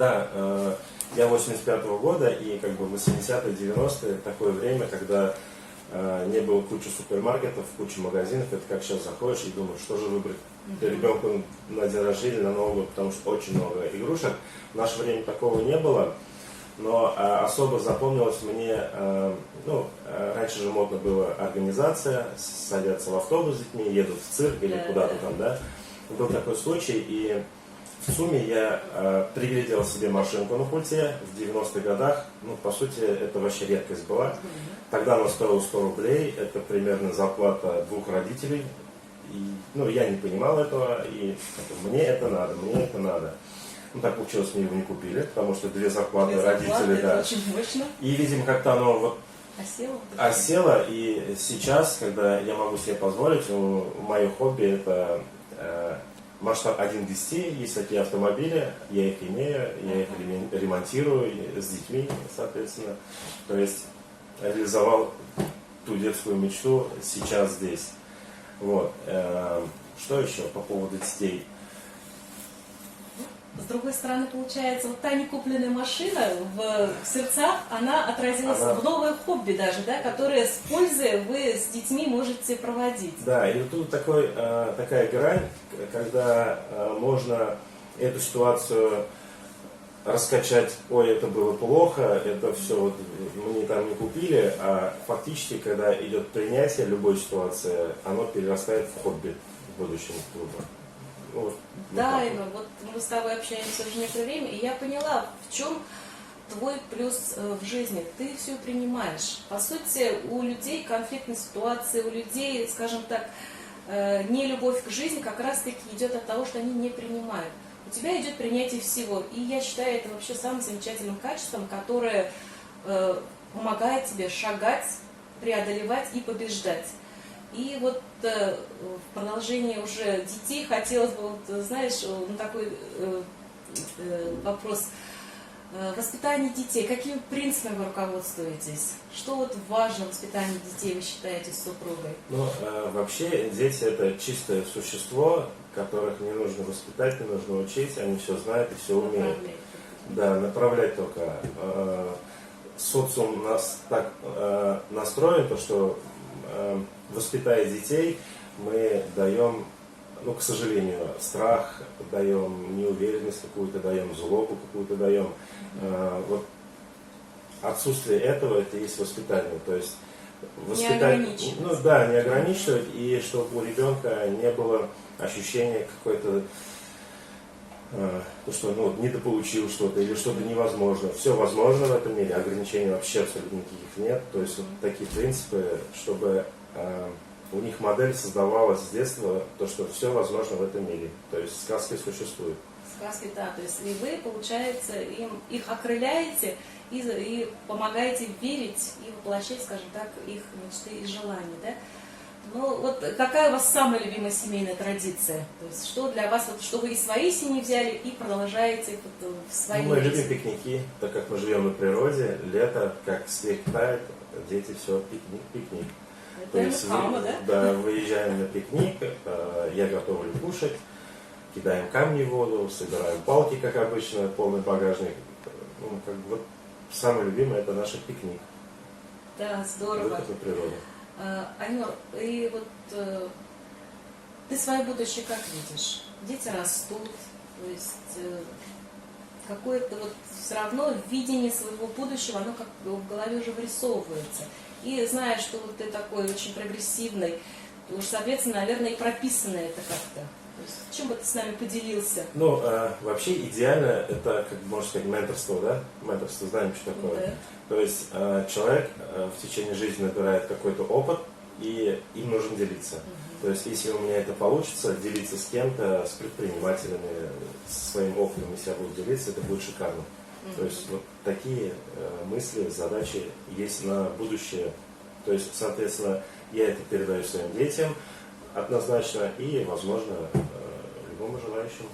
Да, я 85-го года, и как бы 80-е, 90-е, такое время, когда не было кучи супермаркетов, кучи магазинов, это как сейчас заходишь и думаешь, что же выбрать ребенку на день рождения, на Новый год, потому что очень много игрушек. В наше время такого не было, но особо запомнилось мне, раньше же модно было организация, садятся в автобус с детьми, едут в цирк или куда-то там, да. Был такой случай, и в сумме я приглядел себе машинку на пульте в 90-х годах. Ну, по сути, это вообще редкость была. Тогда она стоила 100 рублей, это примерно зарплата 2 родителей. И, я не понимал этого, и мне это надо, мне это надо. Ну, так получилось, мне его не купили, потому что 2 зарплаты родителей, да. Очень мощно. И, видимо, как-то оно вот осело, и сейчас, когда я могу себе позволить, мое хобби это масштаб 1 к 10, есть такие автомобили, я их имею, я их ремонтирую с детьми, соответственно. То есть реализовал ту детскую мечту сейчас здесь. Вот. Что еще по поводу детей? С другой стороны, получается, вот та некупленная машина в сердцах, она отразилась в новое хобби даже, да, которое с пользой вы с детьми можете проводить. Да, и тут такая грань, когда можно эту ситуацию раскачать, ой, это было плохо, это все вот мне там не купили, а фактически, когда идет принятие любой ситуации, оно перерастает в хобби в будущем клуба. Да, Игорь, вот мы с тобой общаемся уже некоторое время, и я поняла, в чем твой плюс в жизни. Ты все принимаешь. По сути, у людей конфликтные ситуации, у людей, скажем так, не любовь к жизни как раз-таки идет от того, что они не принимают. У тебя идет принятие всего. И я считаю это вообще самым замечательным качеством, которое помогает тебе шагать, преодолевать и побеждать. И вот в продолжении уже детей хотелось бы, вот, знаешь, такой вопрос. Воспитание детей. Какими принципами вы руководствуетесь? Что вот важно в воспитании детей, вы считаете, с супругой? Вообще дети это чистое существо, которых не нужно воспитать, не нужно учить, они все знают и все умеют. Да, направлять только. Социум нас так настроен, то что воспитая детей, мы даем, к сожалению, страх даем, неуверенность какую-то даем, злобу какую-то даем. Вот отсутствие этого это и есть воспитание. То есть воспитать, не ограничивать, и чтобы у ребенка не было ощущения какой-то, что недополучил что-то или что-то невозможно. Все возможно в этом мире, ограничений вообще абсолютно никаких нет. То есть вот такие принципы, чтобы у них модель создавалась с детства, то, что все возможно в этом мире. То есть сказки существуют. Сказки, да. То есть и вы, получается, их окрыляете и помогаете верить и воплощать, скажем так, их мечты и желания, да? Ну, вот какая у вас самая любимая семейная традиция? То есть что для вас, вот, что вы из своей семьи взяли и продолжаете вот, в своей Мы любим пикники, так как мы живем на природе, лето, как снег тает, дети, все, пикник. То есть выезжаем на пикник, я готовлю кушать, кидаем камни в воду, собираем палки, как обычно, полный багажник. Самое любимое это наш пикник. Да, здорово. Выход на природу. Айнур, и вот ты свое будущее как видишь? Дети растут, то есть какое-то вот все равно видение своего будущего, оно как в голове уже вырисовывается. И зная, что вот ты такой очень прогрессивный, то уж, соответственно, наверное, и прописано это как-то. Чем бы ты с нами поделился? Вообще идеально это, как можно сказать, менторство, да? Менторство, знаем, что такое. Да. То есть человек в течение жизни набирает какой-то опыт, и им нужно делиться. То есть если у меня это получится, делиться с кем-то, с предпринимателями, своим опытом, если я буду делиться, это будет шикарно. То есть вот такие мысли, задачи есть на будущее. То есть, соответственно, я это передаю своим детям однозначно и, возможно, любому желающему.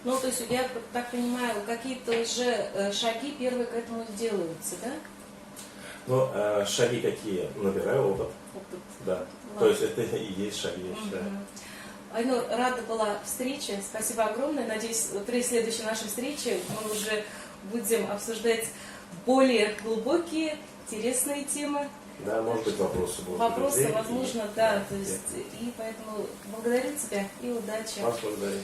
То есть, я так понимаю, какие-то уже шаги первые к этому делаются, да? Шаги какие? Набираю опыт. Да. Ладно. То есть, это и есть шаги, я считаю. Айнур, рада была встрече. Спасибо огромное. Надеюсь, при следующей нашей встрече мы уже будем обсуждать более глубокие, интересные темы. Да, может быть, вопросы будут. Вопросы, людей. возможно, да. То есть, и поэтому благодарю тебя и удачи. Вас благодарю.